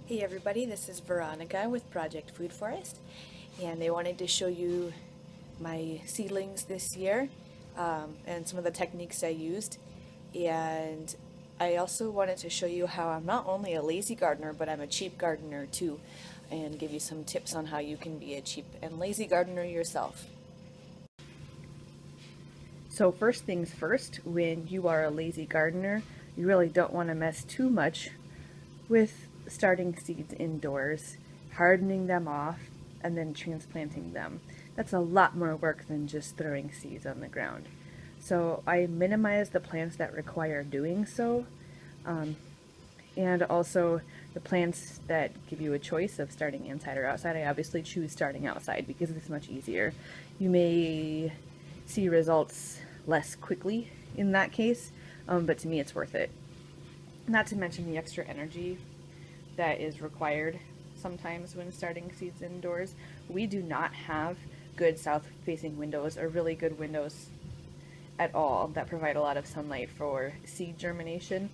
Hey everybody, this is Veronica with Project Food Forest, and I wanted to show you my seedlings this year and some of the techniques I used. And I also wanted to show you how I'm not only a lazy gardener, but I'm a cheap gardener too, and give you some tips on how you can be a cheap and lazy gardener yourself. So first things first, when you are a lazy gardener, you really don't want to mess too much with starting seeds indoors, hardening them off, and then transplanting them. That's a lot more work than just throwing seeds on the ground. So I minimize the plants that require doing so, um, and also the plants that give you a choice of starting inside or outside. I obviously choose starting outside because it's much easier. You may see results less quickly in that case, but to me it's worth it. Not to mention the extra energy that is required sometimes when starting seeds indoors. We do not have good south facing windows or really good windows at all that provide a lot of sunlight for seed germination.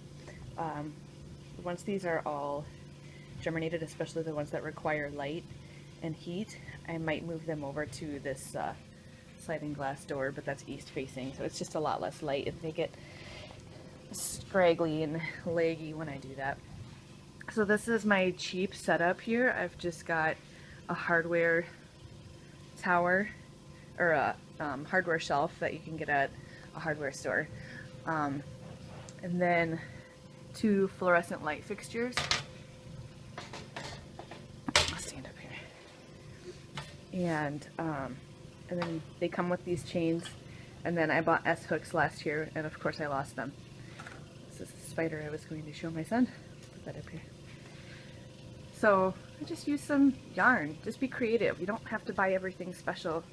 Um, Once these are all germinated, especially the ones that require light and heat, I might move them over to this sliding glass door, but that's east facing, so it's just a lot less light and they get scraggly and leggy when I do that. So this is my cheap setup here. I've just got a hardware tower or a hardware shelf that you can get at a hardware store. Um, and then two fluorescent light fixtures. I'll stand up here. And then they come with these chains. And then I bought S hooks last year, and of course I lost them. This is a spider I was going to show my son. Put that up here. So I just use some yarn. Just be creative. You don't have to buy everything special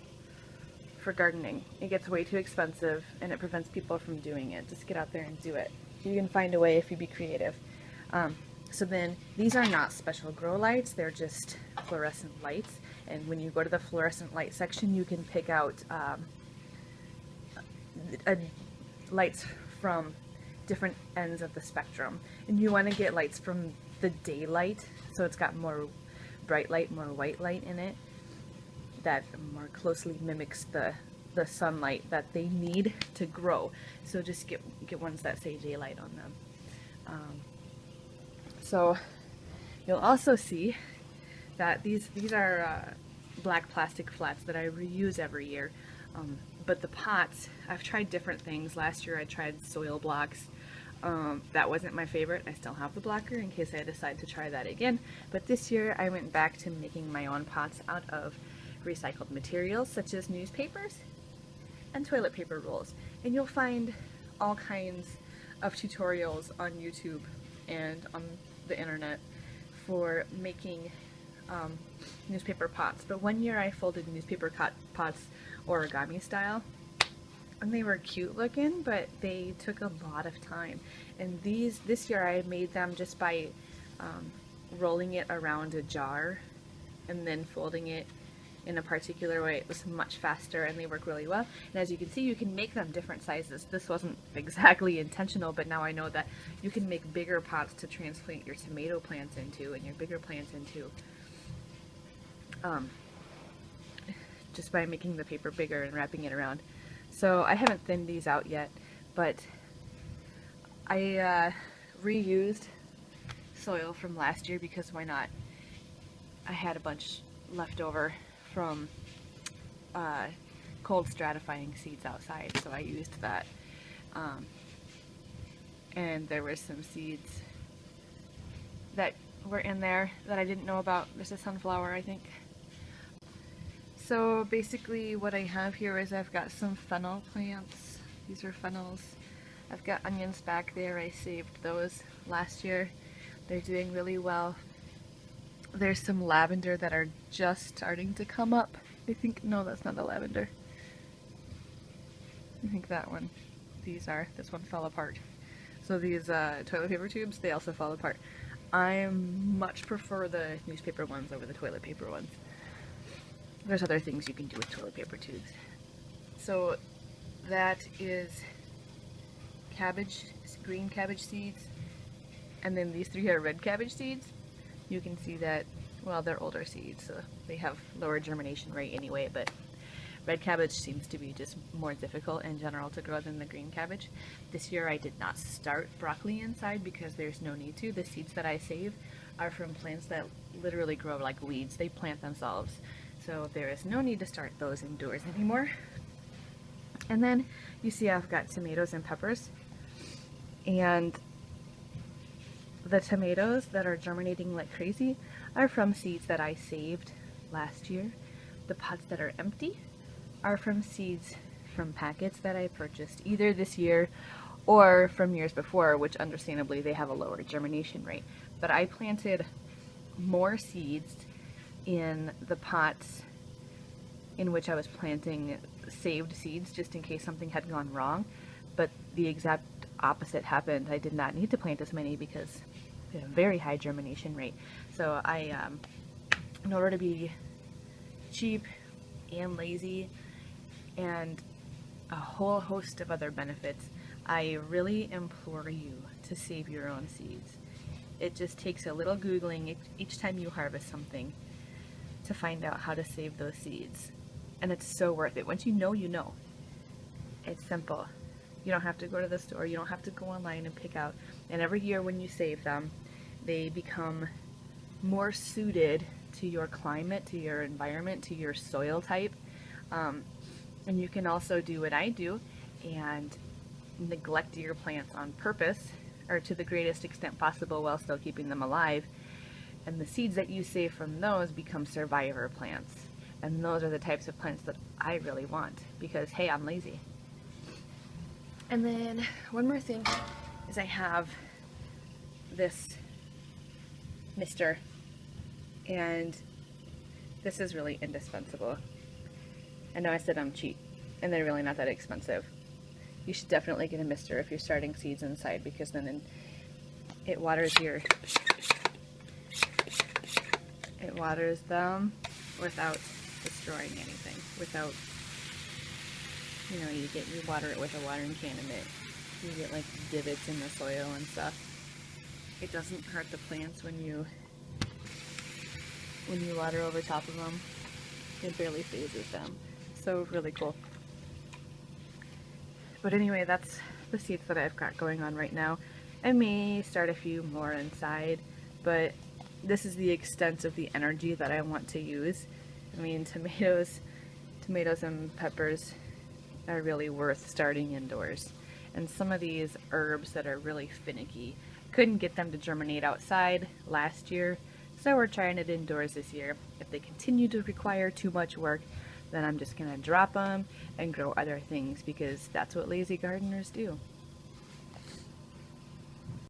for gardening. It gets way too expensive and it prevents people from doing it. Just get out there and do it. You can find a way if you be creative. So then these are not special grow lights, they're just fluorescent lights. And when you go to the fluorescent light section, you can pick out lights from different ends of the spectrum. And you want to get lights from the daylight, so it's got more bright light, more white light in it, that more closely mimics the sunlight that they need to grow. So just get ones that say daylight on them. So you'll also see that these are black plastic flats that I reuse every year. But the pots, I've tried different things. Last year I tried soil blocks. That wasn't my favorite. I still have the blocker in case I decide to try that again. But this year I went back to making my own pots out of recycled materials such as newspapers and toilet paper rolls. And you'll find all kinds of tutorials on YouTube and on the internet for making newspaper pots. But one year I folded newspaper pots origami style, and they were cute looking, but they took a lot of time. And this year I made them just by rolling it around a jar and then folding it in a particular way. It was much faster and they work really well. And as you can see, you can make them different sizes. This wasn't exactly intentional, but now I know that you can make bigger pots to transplant your tomato plants into and your bigger plants into, just by making the paper bigger and wrapping it around. So I haven't thinned these out yet, but I reused soil from last year because why not? I had a bunch left over from cold stratifying seeds outside, so I used that. And there were some seeds that were in there that I didn't know about. There's a sunflower, I think. So basically what I have here is I've got some fennel plants. These are fennels. I've got onions back there. I saved those last year. They're doing really well. There's some lavender that are just starting to come up. I think, no, that's not a lavender. I think that one. This one fell apart. So these toilet paper tubes, they also fall apart. I much prefer the newspaper ones over the toilet paper ones. There's other things you can do with toilet paper tubes. So that is cabbage, green cabbage seeds, and then these three are red cabbage seeds. you can see that, well, they're older seeds, so they have lower germination rate anyway, but red cabbage seems to be just more difficult in general to grow than the green cabbage. This year I did not start broccoli inside because there's no need to. The seeds that I save are from plants that literally grow like weeds. They plant themselves. So there is no need to start those indoors anymore. And then you see I've got tomatoes and peppers. And the tomatoes that are germinating like crazy are from seeds that I saved last year. The pots that are empty are from seeds from packets that I purchased either this year or from years before, which understandably they have a lower germination rate. But I planted more seeds in the pots in which I was planting saved seeds just in case something had gone wrong, but the exact opposite happened. I did not need to plant as many because they have a very high germination rate. So I, in order to be cheap and lazy and a whole host of other benefits, I really implore you to save your own seeds. It just takes a little Googling each time you harvest something to find out how to save those seeds. And it's so worth it. Once you know, you know. It's simple. You don't have to go to the store. You don't have to go online and pick out. And every year when you save them, they become more suited to your climate, to your environment, to your soil type. And you can also do what I do and neglect your plants on purpose, or to the greatest extent possible, while still keeping them alive. And the seeds that you save from those become survivor plants. And those are the types of plants that I really want because, hey, I'm lazy. And then one more thing is I have this mister, and this is really indispensable. I know I said I'm cheap, and they're really not that expensive. You should definitely get a mister if you're starting seeds inside, because then it waters them without destroying anything. Without, you water it with a watering can and you get like divots in the soil and stuff. It doesn't hurt the plants when you water over top of them. It barely phases them. So really cool. But anyway, that's the seeds that I've got going on right now. I may start a few more inside, but this is the extent of the energy that I want to use. I mean, tomatoes and peppers are really worth starting indoors. And some of these herbs that are really finicky, couldn't get them to germinate outside last year, so we're trying it indoors this year. If they continue to require too much work, then I'm just gonna drop them and grow other things, because that's what lazy gardeners do.